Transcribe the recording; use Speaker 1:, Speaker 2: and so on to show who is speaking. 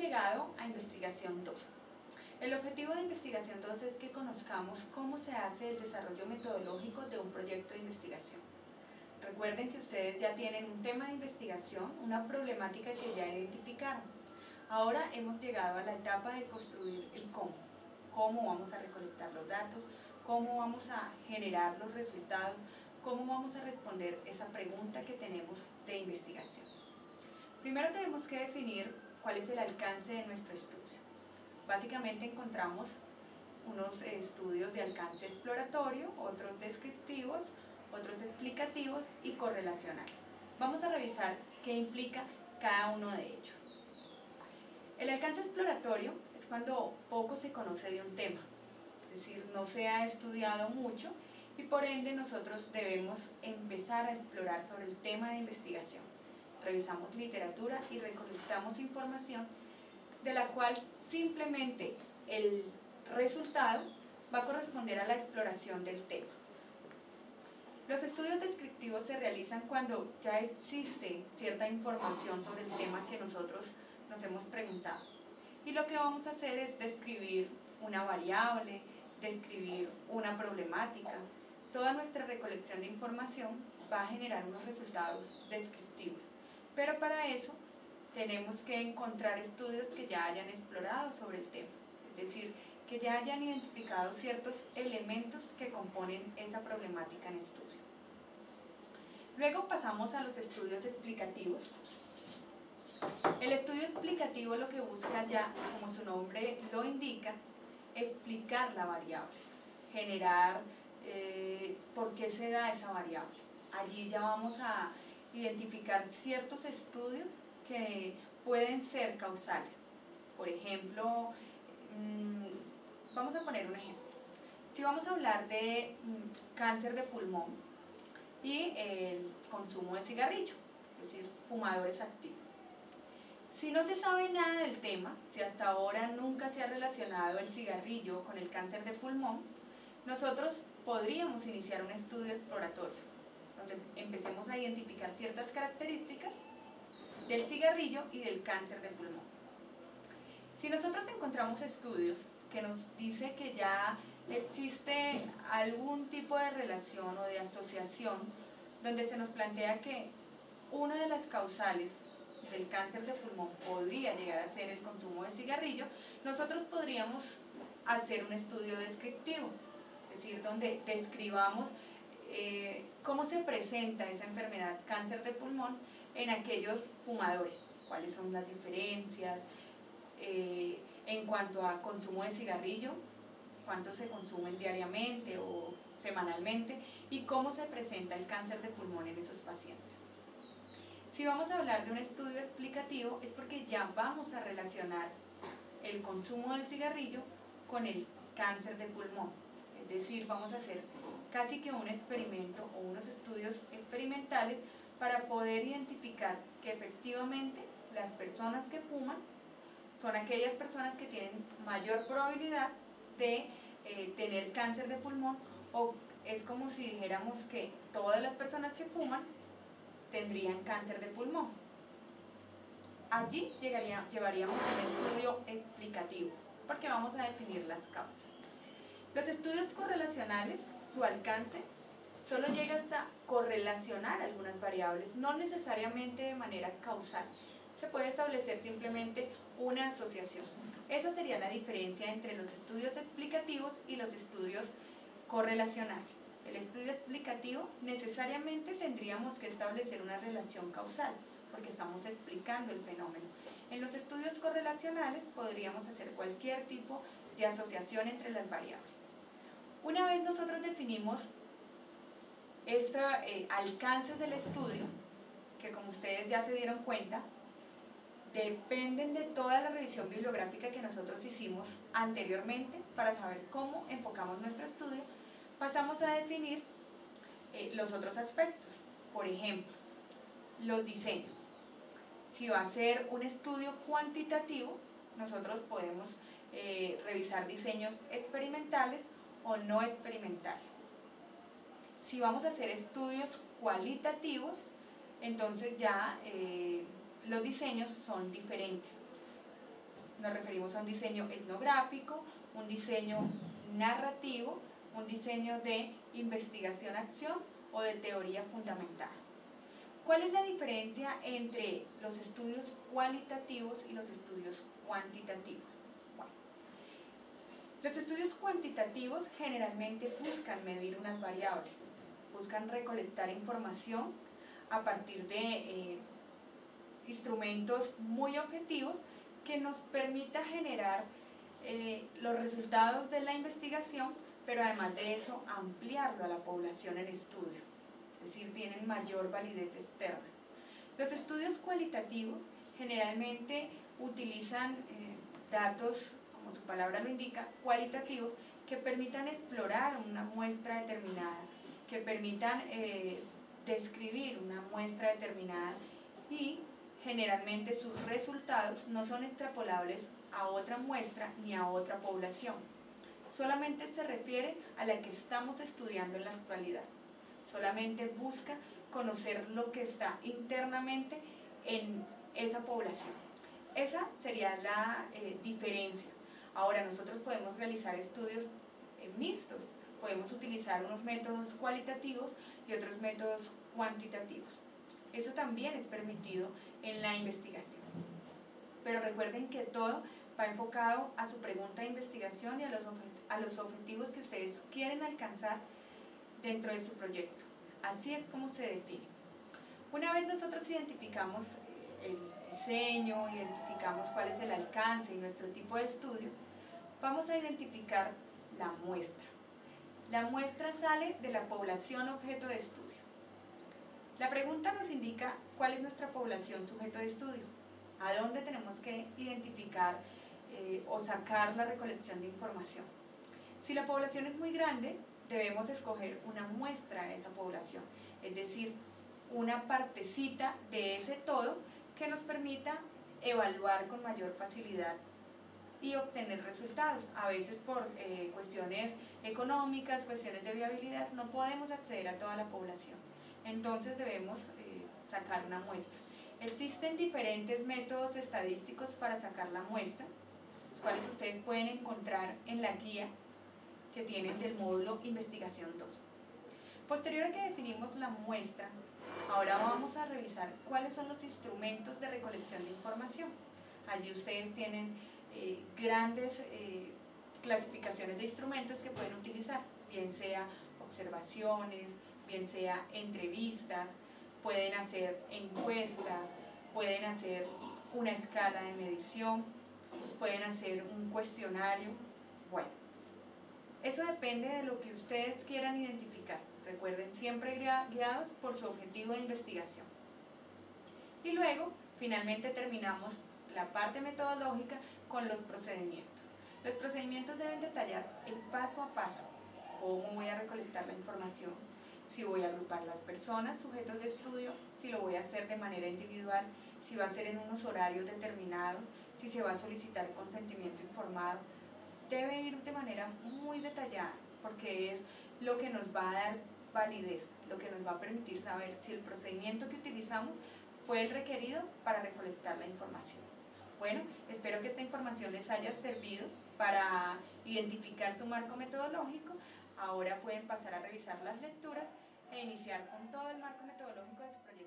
Speaker 1: llegado a investigación 2. El objetivo de investigación 2 es que conozcamos cómo se hace el desarrollo metodológico de un proyecto de investigación. Recuerden que ustedes ya tienen un tema de investigación, una problemática que ya identificaron. Ahora hemos llegado a la etapa de construir el cómo. Cómo vamos a recolectar los datos, cómo vamos a generar los resultados, cómo vamos a responder esa pregunta que tenemos de investigación. Primero tenemos que definir cuál es el alcance de nuestro estudio. Básicamente encontramos unos estudios de alcance exploratorio, otros descriptivos, otros explicativos y correlacionales. Vamos a revisar qué implica cada uno de ellos. El alcance exploratorio es cuando poco se conoce de un tema, es decir, no se ha estudiado mucho y por ende nosotros debemos empezar a explorar sobre el tema de investigación. Revisamos literatura y recolectamos información de la cual simplemente el resultado va a corresponder a la exploración del tema. Los estudios descriptivos se realizan cuando ya existe cierta información sobre el tema que nosotros nos hemos preguntado. Y lo que vamos a hacer es describir una variable, describir una problemática. Toda nuestra recolección de información va a generar unos resultados descriptivos. Pero para eso tenemos que encontrar estudios que ya hayan explorado sobre el tema, es decir, que ya hayan identificado ciertos elementos que componen esa problemática en estudio. Luego pasamos a los estudios explicativos. El estudio explicativo lo que busca ya, como su nombre lo indica, explicar la variable, generar por qué se da esa variable. Allí ya vamos a identificar ciertos estudios que pueden ser causales. Por ejemplo, vamos a poner un ejemplo. Si vamos a hablar de cáncer de pulmón y el consumo de cigarrillo, es decir, fumadores activos. Si no se sabe nada del tema, si hasta ahora nunca se ha relacionado el cigarrillo con el cáncer de pulmón, nosotros podríamos iniciar un estudio exploratorio, donde empecemos a identificar ciertas características del cigarrillo y del cáncer de pulmón. Si nosotros encontramos estudios que nos dice que ya existe algún tipo de relación o de asociación donde se nos plantea que una de las causales del cáncer de pulmón podría llegar a ser el consumo de cigarrillo, nosotros podríamos hacer un estudio descriptivo, es decir, donde describamos cómo se presenta esa enfermedad cáncer de pulmón en aquellos fumadores, cuáles son las diferencias en cuanto a consumo de cigarrillo, cuánto se consumen diariamente o semanalmente y cómo se presenta el cáncer de pulmón en esos pacientes. Si vamos a hablar de un estudio explicativo es porque ya vamos a relacionar el consumo del cigarrillo con el cáncer de pulmón. Es decir, vamos a hacer casi que un experimento o unos estudios experimentales para poder identificar que efectivamente las personas que fuman son aquellas personas que tienen mayor probabilidad de tener cáncer de pulmón, o es como si dijéramos que todas las personas que fuman tendrían cáncer de pulmón. Allí llevaríamos un estudio explicativo, porque vamos a definir las causas. Los estudios correlacionales, su alcance solo llega hasta correlacionar algunas variables, no necesariamente de manera causal. Se puede establecer simplemente una asociación. Esa sería la diferencia entre los estudios explicativos y los estudios correlacionales. El estudio explicativo necesariamente tendríamos que establecer una relación causal, porque estamos explicando el fenómeno. En los estudios correlacionales podríamos hacer cualquier tipo de asociación entre las variables. Una vez nosotros definimos este alcance del estudio, que como ustedes ya se dieron cuenta, dependen de toda la revisión bibliográfica que nosotros hicimos anteriormente para saber cómo enfocamos nuestro estudio, pasamos a definir los otros aspectos. Por ejemplo, los diseños. Si va a ser un estudio cuantitativo, nosotros podemos revisar diseños experimentales o no experimentales. Si vamos a hacer estudios cualitativos, entonces ya los diseños son diferentes. Nos referimos a un diseño etnográfico, un diseño narrativo, un diseño de investigación-acción o de teoría fundamental. ¿Cuál es la diferencia entre los estudios cualitativos y los estudios cuantitativos? Bueno, los estudios cuantitativos generalmente buscan medir unas variables, buscan recolectar información a partir de instrumentos muy objetivos que nos permita generar los resultados de la investigación, pero además de eso ampliarlo a la población en estudio, es decir, tienen mayor validez externa. Los estudios cualitativos generalmente utilizan datos, como su palabra lo indica, cualitativos, que permitan explorar una muestra determinada, que permitan describir una muestra determinada y generalmente sus resultados no son extrapolables a otra muestra ni a otra población. Solamente se refiere a la que estamos estudiando en la actualidad. Solamente busca conocer lo que está internamente en esa población. Esa sería la diferencia. Ahora, nosotros podemos realizar estudios mixtos. Podemos utilizar unos métodos cualitativos y otros métodos cuantitativos. Eso también es permitido en la investigación. Pero recuerden que todo va enfocado a su pregunta de investigación y a los objetivos que ustedes quieren alcanzar dentro de su proyecto. Así es como se define. Una vez nosotros identificamos el diseño, identificamos cuál es el alcance y nuestro tipo de estudio, vamos a identificar la muestra. La muestra sale de la población objeto de estudio. La pregunta nos indica cuál es nuestra población sujeto de estudio, a dónde tenemos que identificar o sacar la recolección de información. Si la población es muy grande, debemos escoger una muestra de esa población, es decir, una partecita de ese todo que nos permita evaluar con mayor facilidad y obtener resultados. A veces por cuestiones económicas, cuestiones de viabilidad, no podemos acceder a toda la población. Entonces debemos sacar una muestra. Existen diferentes métodos estadísticos para sacar la muestra, los cuales ustedes pueden encontrar en la guía que tienen del módulo Investigación 2. Posterior a que definimos la muestra, ahora vamos a revisar cuáles son los instrumentos de recolección de información. Allí ustedes tienen grandes clasificaciones de instrumentos que pueden utilizar, bien sea observaciones, bien sea entrevistas, pueden hacer encuestas, pueden hacer una escala de medición, pueden hacer un cuestionario. Bueno, eso depende de lo que ustedes quieran identificar. Recuerden, siempre guiados por su objetivo de investigación. Y luego, finalmente terminamos la parte metodológica con los procedimientos. Los procedimientos deben detallar el paso a paso, cómo voy a recolectar la información, si voy a agrupar las personas, sujetos de estudio, si lo voy a hacer de manera individual, si va a ser en unos horarios determinados, si se va a solicitar el consentimiento informado. Debe ir de manera muy detallada porque es lo que nos va a dar validez, lo que nos va a permitir saber si el procedimiento que utilizamos fue el requerido para recolectar la información. Bueno, espero que esta información les haya servido para identificar su marco metodológico. Ahora pueden pasar a revisar las lecturas e iniciar con todo el marco metodológico de su proyecto.